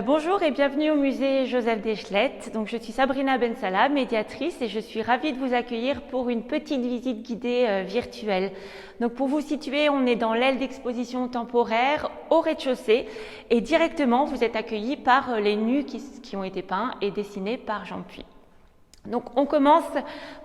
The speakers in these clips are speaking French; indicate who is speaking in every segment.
Speaker 1: Bonjour et bienvenue au musée Joseph Deschlette. Donc, je suis Sabrina Bensala, médiatrice, et je suis ravie de vous accueillir pour une petite visite guidée virtuelle. Donc, pour vous situer, on est dans l'aile d'exposition temporaire au rez-de-chaussée et directement vous êtes accueillis par les nus qui ont été peints et dessinés par Jean Puy. Donc on commence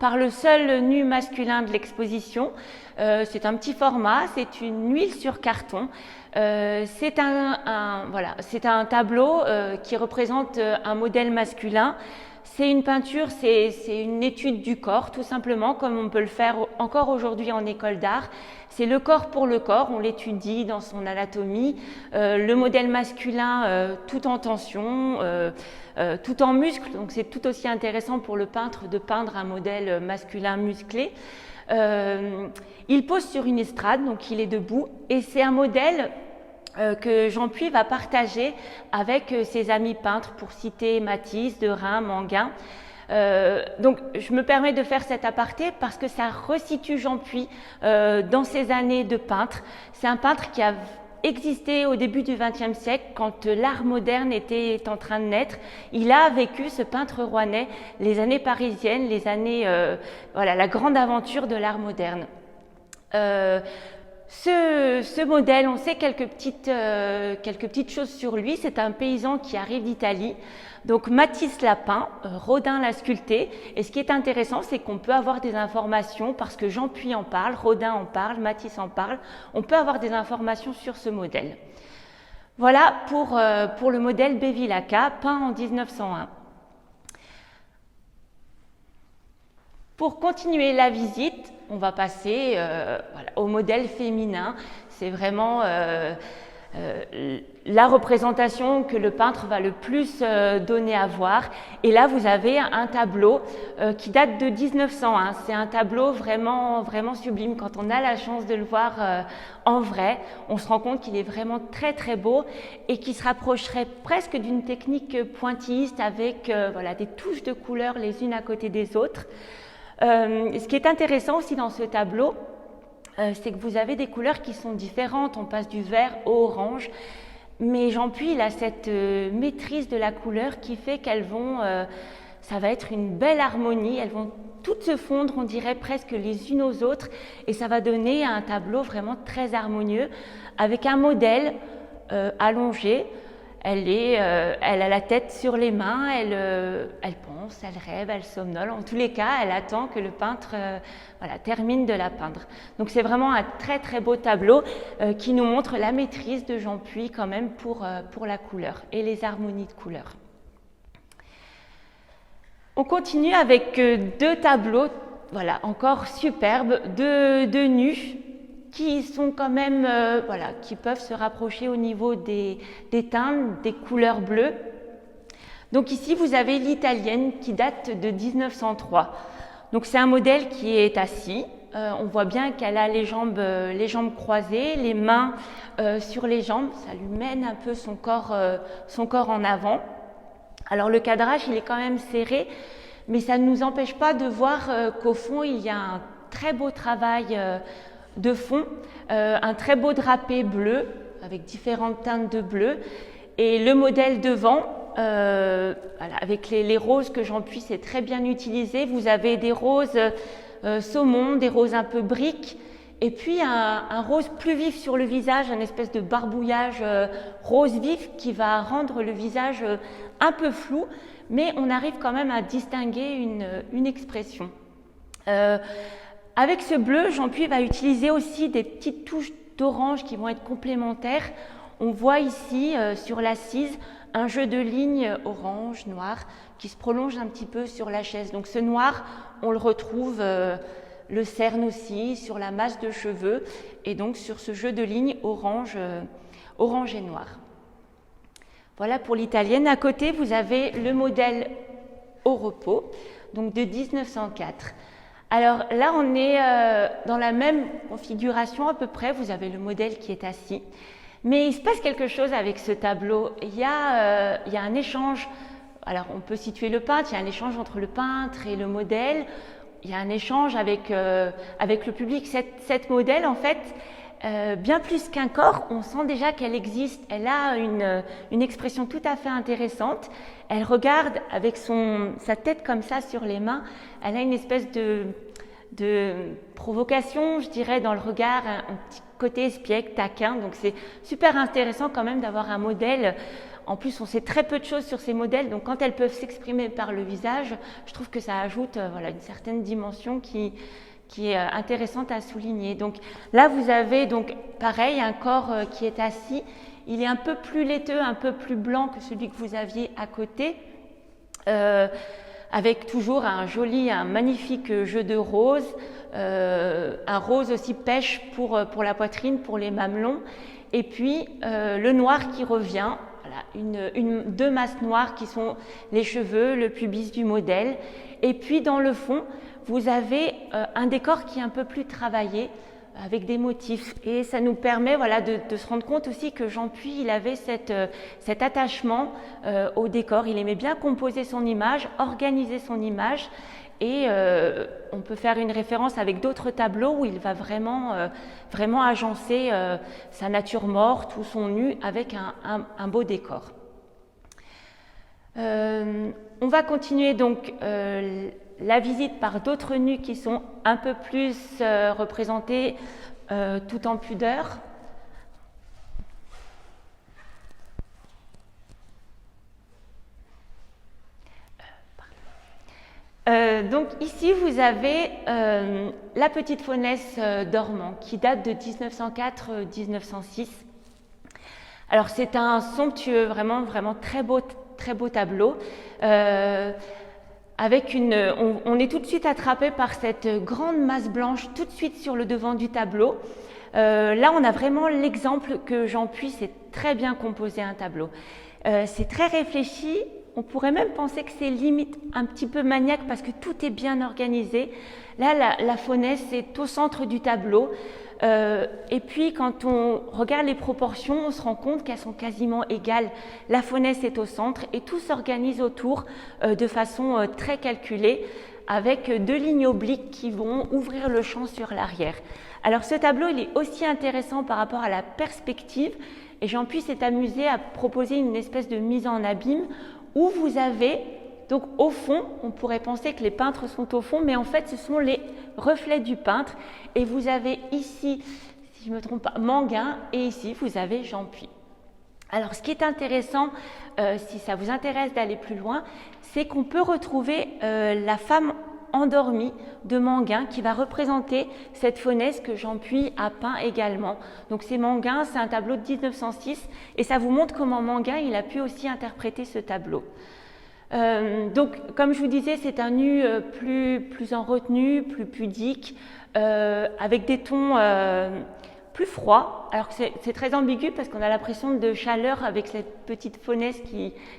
Speaker 1: par le seul nu masculin de l'exposition. C'est un petit format, c'est une huile sur carton. C'est un tableau qui représente un modèle masculin. C'est une peinture, c'est une étude du corps, tout simplement, comme on peut le faire encore aujourd'hui en école d'art. C'est le corps pour le corps, on l'étudie dans son anatomie. Le modèle masculin tout en tension, tout en muscle, donc c'est tout aussi intéressant pour le peintre de peindre un modèle masculin musclé. Il pose sur une estrade, donc il est debout, et c'est un modèle que Jean Puy va partager avec ses amis peintres, pour citer Matisse, Derain, Manguin. Donc je me permets de faire cet aparté parce que ça resitue Jean Puy dans ses années de peintre. C'est un peintre qui a existé au début du XXe siècle, quand l'art moderne était en train de naître. Il a vécu, ce peintre rouennais, les années parisiennes, les années, la grande aventure de l'art moderne. Ce modèle, on sait quelques petites choses sur lui. C'est un paysan qui arrive d'Italie. Donc Matisse l'a peint, Rodin l'a sculpté. Et ce qui est intéressant, c'est qu'on peut avoir des informations, parce que Jean Puy en parle, Rodin en parle, Matisse en parle. On peut avoir des informations sur ce modèle. Voilà pour le modèle Bevilacqua, peint en 1901. Pour continuer la visite, on va passer au modèle féminin. C'est vraiment la représentation que le peintre va le plus donner à voir. Et là, vous avez un tableau qui date de 1901. C'est un tableau vraiment, vraiment sublime. Quand on a la chance de le voir en vrai, on se rend compte qu'il est vraiment très, très beau et qui se rapprocherait presque d'une technique pointilliste avec des touches de couleurs les unes à côté des autres. Ce qui est intéressant aussi dans ce tableau, c'est que vous avez des couleurs qui sont différentes. On passe du vert au orange, mais Jean Puy, il a cette maîtrise de la couleur qui fait qu'elles vont, ça va être une belle harmonie. Elles vont toutes se fondre, on dirait presque les unes aux autres, et ça va donner un tableau vraiment très harmonieux, avec un modèle allongé. Elle a la tête sur les mains, elle pense, elle rêve, elle somnole. En tous les cas, elle attend que le peintre termine de la peindre. Donc c'est vraiment un très très beau tableau qui nous montre la maîtrise de Jean Puy quand même pour la couleur et les harmonies de couleurs. On continue avec deux tableaux, encore superbes, de nus, qui sont quand même, qui peuvent se rapprocher au niveau des teintes, des couleurs bleues. Donc ici, vous avez l'italienne qui date de 1903. Donc c'est un modèle qui est assis. On voit bien qu'elle a les jambes croisées, les mains sur les jambes. Ça lui mène un peu son corps en avant. Alors le cadrage, il est quand même serré, mais ça ne nous empêche pas de voir qu'au fond, il y a un très beau travail de fond, un très beau drapé bleu avec différentes teintes de bleu, et le modèle devant avec les roses que Jean Puy sait très bien utiliser. Vous avez des roses saumon, des roses un peu briques, et puis un rose plus vif sur le visage, un espèce de barbouillage rose vif qui va rendre le visage un peu flou, mais on arrive quand même à distinguer une expression. Avec ce bleu, Jean Puy va utiliser aussi des petites touches d'orange qui vont être complémentaires. On voit ici, sur l'assise, un jeu de lignes orange, noir, qui se prolonge un petit peu sur la chaise. Donc ce noir, on le retrouve, le cerne aussi, sur la masse de cheveux, et donc sur ce jeu de lignes orange et noir. Voilà pour l'italienne. À côté, vous avez le modèle au repos, donc de 1904. Alors là, on est dans la même configuration à peu près. Vous avez le modèle qui est assis. Mais il se passe quelque chose avec ce tableau. Il y a un échange. Alors on peut situer le peintre, il y a un échange entre le peintre et le modèle. Il y a un échange avec le public. Cette modèle, en fait, bien plus qu'un corps, on sent déjà qu'elle existe, elle a une expression tout à fait intéressante. Elle regarde avec sa tête comme ça sur les mains, elle a une espèce de provocation, je dirais, dans le regard, un petit côté espiègle, taquin, donc c'est super intéressant quand même d'avoir un modèle. En plus, on sait très peu de choses sur ces modèles, donc quand elles peuvent s'exprimer par le visage, je trouve que ça ajoute voilà, une certaine dimension qui est intéressante à souligner. Donc là, vous avez donc pareil un corps qui est assis. Il est un peu plus laiteux, un peu plus blanc que celui que vous aviez à côté, avec toujours un magnifique jeu de rose, un rose aussi pêche pour la poitrine, pour les mamelons, et puis le noir qui revient. Voilà, deux masses noires qui sont les cheveux, le pubis du modèle, et puis dans le fond, vous avez un décor qui est un peu plus travaillé avec des motifs et ça nous permet voilà, de se rendre compte aussi que Jean Puy il avait cet attachement au décor, il aimait bien composer son image, organiser son image et on peut faire une référence avec d'autres tableaux où il va vraiment agencer sa nature morte ou son nu avec un beau décor. On va continuer donc la visite par d'autres nus qui sont un peu plus représentés tout en pudeur. Donc ici vous avez la petite faunesse dormant qui date de 1904-1906. Alors c'est un somptueux, vraiment très beau tableau. Avec on est tout de suite attrapé par cette grande masse blanche tout de suite sur le devant du tableau. Là, on a vraiment l'exemple que Jean Puy sait très bien composer un tableau. C'est très réfléchi. On pourrait même penser que c'est limite un petit peu maniaque parce que tout est bien organisé. Là, la faunesse est au centre du tableau. Et puis, quand on regarde les proportions, on se rend compte qu'elles sont quasiment égales. La faunesse est au centre et tout s'organise autour de façon très calculée avec deux lignes obliques qui vont ouvrir le champ sur l'arrière. Alors, ce tableau, il est aussi intéressant par rapport à la perspective et Jean Puy s'est amusé à proposer une espèce de mise en abîme où vous avez, donc au fond, on pourrait penser que les peintres sont au fond, mais en fait, ce sont les reflets du peintre. Et vous avez ici, si je ne me trompe pas, Manguin, et ici, vous avez Jean Puy. Alors, ce qui est intéressant, si ça vous intéresse d'aller plus loin, c'est qu'on peut retrouver la femme endormie de Manguin qui va représenter cette faunesse que Jean Puy a peint également. Donc c'est Manguin, c'est un tableau de 1906 et ça vous montre comment Manguin il a pu aussi interpréter ce tableau. Donc comme je vous disais, c'est un nu plus en retenue, plus pudique, avec des tons plus froids. Alors que c'est très ambigu parce qu'on a l'impression de chaleur avec cette petite faunesse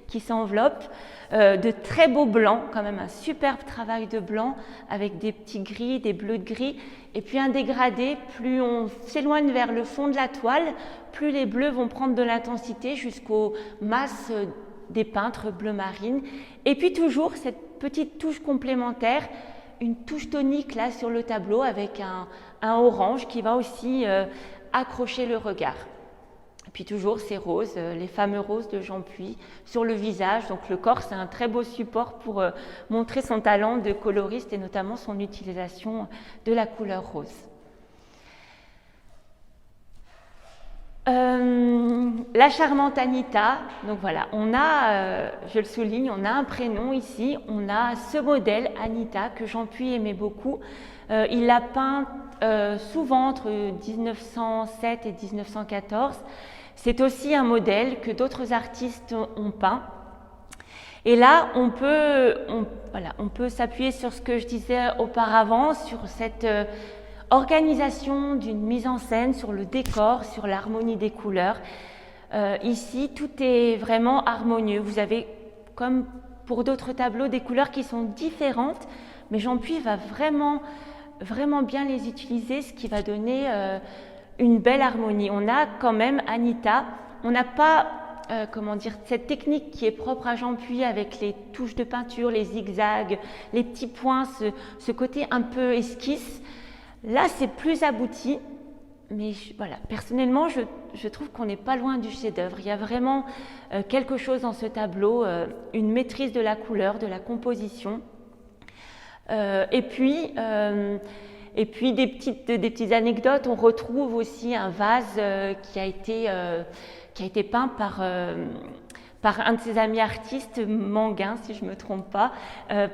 Speaker 1: qui s'enveloppe. De très beaux blancs, quand même un superbe travail de blanc avec des petits gris, des bleus de gris et puis un dégradé. Plus on s'éloigne vers le fond de la toile, plus les bleus vont prendre de l'intensité jusqu'aux masses des peintres bleu marine. Et puis toujours cette petite touche complémentaire, une touche tonique là sur le tableau avec un orange qui va aussi accrocher le regard. Et puis toujours ces roses, les fameux roses de Jean Puy sur le visage. Donc le corps, c'est un très beau support pour montrer son talent de coloriste et notamment son utilisation de la couleur rose. La charmante Anita, donc voilà, on a, je le souligne, on a un prénom ici, on a ce modèle Anita que Jean Puy aimait beaucoup. Il l'a peint souvent entre 1907 et 1914. C'est aussi un modèle que d'autres artistes ont peint. Et là, on peut s'appuyer sur ce que je disais auparavant, sur cette organisation d'une mise en scène, sur le décor, sur l'harmonie des couleurs. Ici, tout est vraiment harmonieux. Vous avez, comme pour d'autres tableaux, des couleurs qui sont différentes, mais Jean Puy va vraiment bien les utiliser, ce qui va donner une belle harmonie. On a quand même Anita, on n'a pas cette technique qui est propre à Jean Puy avec les touches de peinture, les zigzags, les petits points, ce côté un peu esquisse. Là, c'est plus abouti. mais voilà, personnellement, je trouve qu'on n'est pas loin du chef-d'œuvre. Il y a vraiment quelque chose dans ce tableau, une maîtrise de la couleur, de la composition. Et puis des petites anecdotes. On retrouve aussi un vase qui a été peint par un de ses amis artistes, Manguin, si je ne me trompe pas,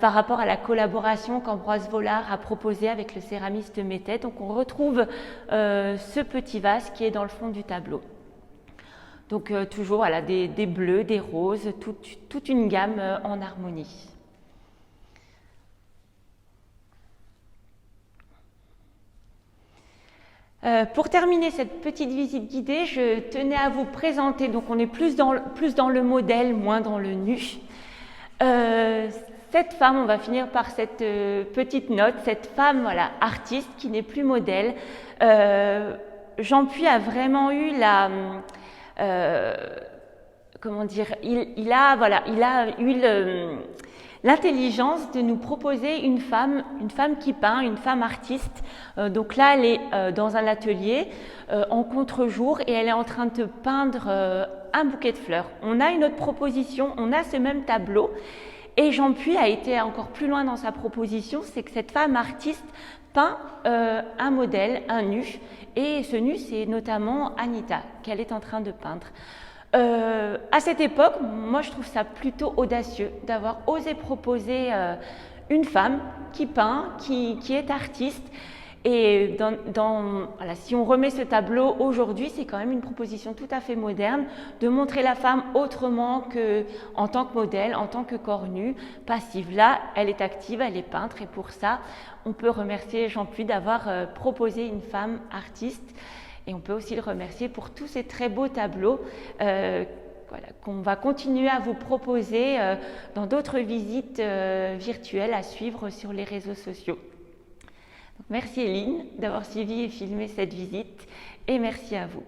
Speaker 1: par rapport à la collaboration qu'Ambroise Vollard a proposée avec le céramiste Mettet. Donc on retrouve ce petit vase qui est dans le fond du tableau. Donc toujours voilà, des bleus, des roses, toute une gamme en harmonie. Pour terminer cette petite visite guidée, je tenais à vous présenter, donc on est plus dans le modèle, moins dans le nu. Cette femme, on va finir par cette petite note, cette femme voilà, artiste qui n'est plus modèle. Jean Puy a vraiment eu la... comment dire, il a eu l'intelligence de nous proposer une femme qui peint, une femme artiste. Donc là, elle est dans un atelier en contre-jour et elle est en train de peindre un bouquet de fleurs. On a une autre proposition, on a ce même tableau et Jean Puy a été encore plus loin dans sa proposition, c'est que cette femme artiste peint un modèle, un nu, et ce nu, c'est notamment Anita qu'elle est en train de peindre. À cette époque, moi je trouve ça plutôt audacieux d'avoir osé proposer une femme qui peint, qui est artiste. Et voilà, si on remet ce tableau aujourd'hui, c'est quand même une proposition tout à fait moderne de montrer la femme autrement qu'en tant que modèle, en tant que corps nu, passive. Là, elle est active, elle est peintre et pour ça, on peut remercier Jean Puy d'avoir proposé une femme artiste. Et on peut aussi le remercier pour tous ces très beaux tableaux voilà, qu'on va continuer à vous proposer dans d'autres visites virtuelles à suivre sur les réseaux sociaux. Donc, merci Eline d'avoir suivi et filmé cette visite et merci à vous.